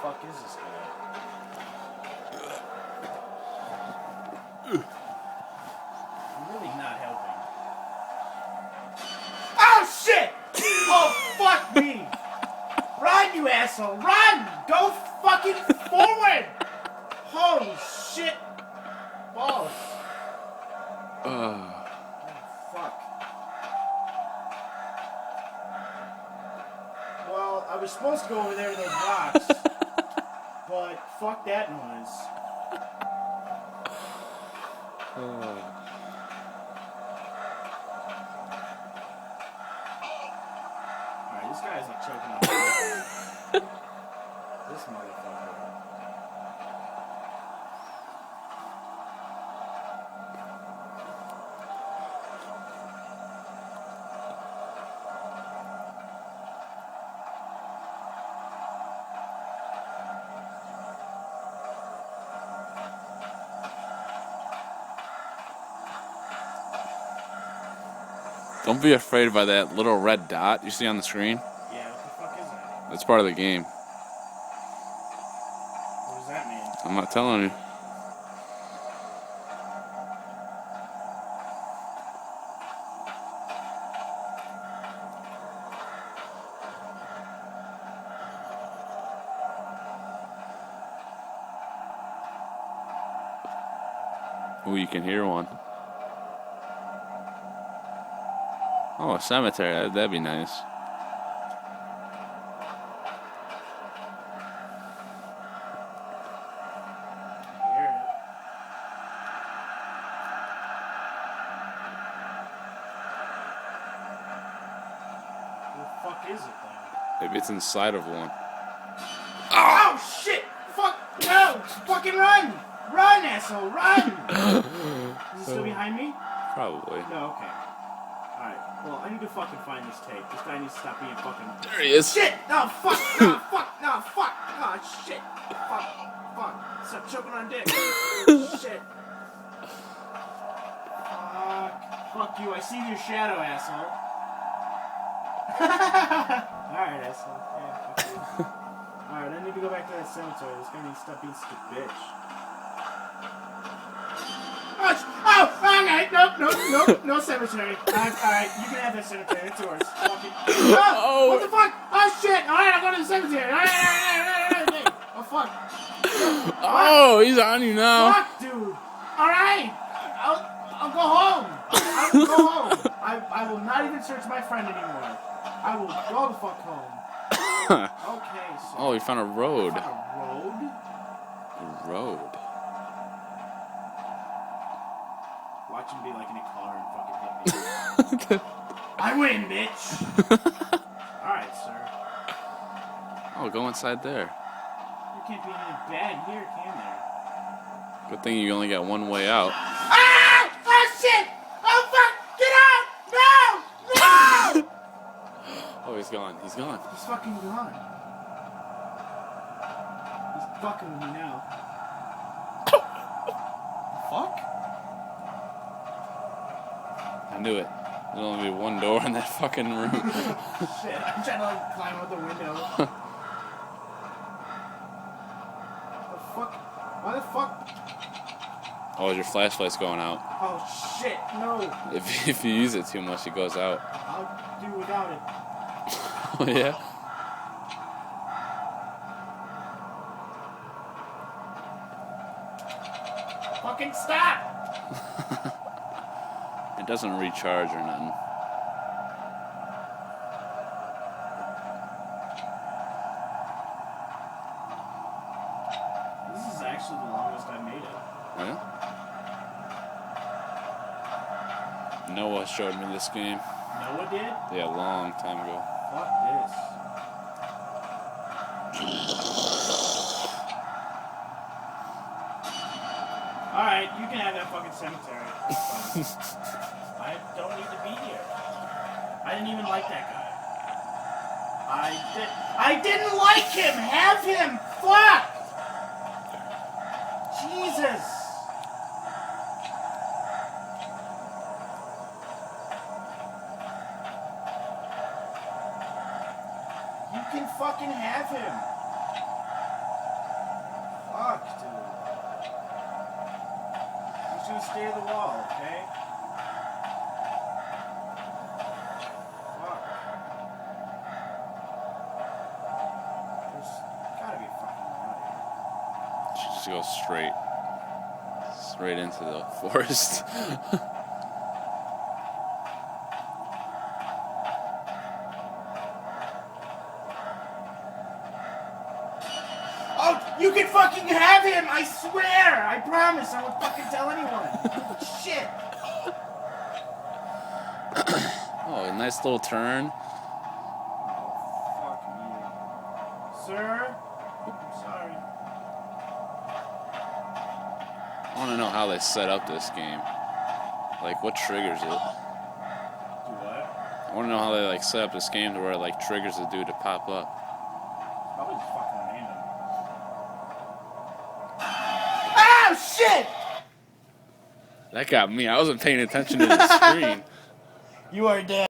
fuck is this guy? I'm really not helping. Oh shit! Oh fuck me! Run, you asshole! Run! Go fucking forward! Holy shit! Balls. Oh, fuck. Well, I was supposed to go over there to those rocks, but fuck that noise. Alright, this guy's like choking on me. This motherfucker. Don't be afraid by that little red dot you see on the screen. Yeah, what the fuck is that? That's part of the game. What does that mean? I'm not telling you. Ooh, you can hear one. Oh, a cemetery. That'd be nice. I hear it. What the fuck is it then? Maybe it's inside of one. Oh shit! Fuck no! Fucking run! Run, asshole! Run! Is it still behind me? Probably. No, okay. Alright, well, I need to fucking find this tape. This guy needs to stop being fucking... There he is. Shit! No, fuck! No, fuck! No, fuck! Oh, shit! Fuck! Fuck! Stop choking on dick! Shit! Fuck! Fuck you, I see your shadow, asshole. Alright, asshole. Yeah, fuck you. Alright, I need to go back to that cemetery. This guy needs to stop being such a bitch. Oh, alright, no cemetery. Alright, you can have that cemetery, it's yours. Fuck it. Oh, what the fuck? Oh shit! Alright, I'll go to the cemetery. Alright. Oh fuck. Oh, he's on you now. Fuck, dude. Alright. I'll go home. I will go home. I will not even search my friend anymore. I will go the fuck home. Okay, so. Oh, he found a road. A road? A road. Watch him be like in a car and fucking hit me. I win, bitch! Alright, sir. Oh, go inside there. You can't be any bad here, can there? Good thing you only got one way out. Ah! Oh shit! Oh fuck! Get out! No! No! Oh, he's gone. He's gone. He's fucking gone. He's fucking with me now. Fuck? I knew it. There's only one door in that fucking room. Shit, I'm trying to like climb out the window. The fuck? Why the fuck? Oh, your flashlight's going out. Oh shit, no. If you use it too much, it goes out. I'll do without it. Oh, yeah? Fucking stop! It doesn't recharge or nothing. This is actually the longest I've made it. Yeah? Noah showed me this game. Noah did? Yeah, a long time ago. Fuck this. Alright, you can have that fucking cemetery. I don't need to be here. I didn't even like that guy. I didn't like him! Have him! Fuck! Jesus! You can fucking have him. me stare at the wall, okay? Fuck. There's gotta be a fucking way out of here. She just goes straight into the forest. Oh, you can fucking have him! I swear! I promise I won't fucking tell anyone. Shit! Oh, a nice little turn. Oh, fuck you. Sir? I'm sorry. I want to know how they set up this game. Like, what triggers it? Do what? I want to know how they like set up this game to where it like triggers the dude to pop up. Probably just fucking random. Oh, shit! That got me. I wasn't paying attention to the screen. You are dead.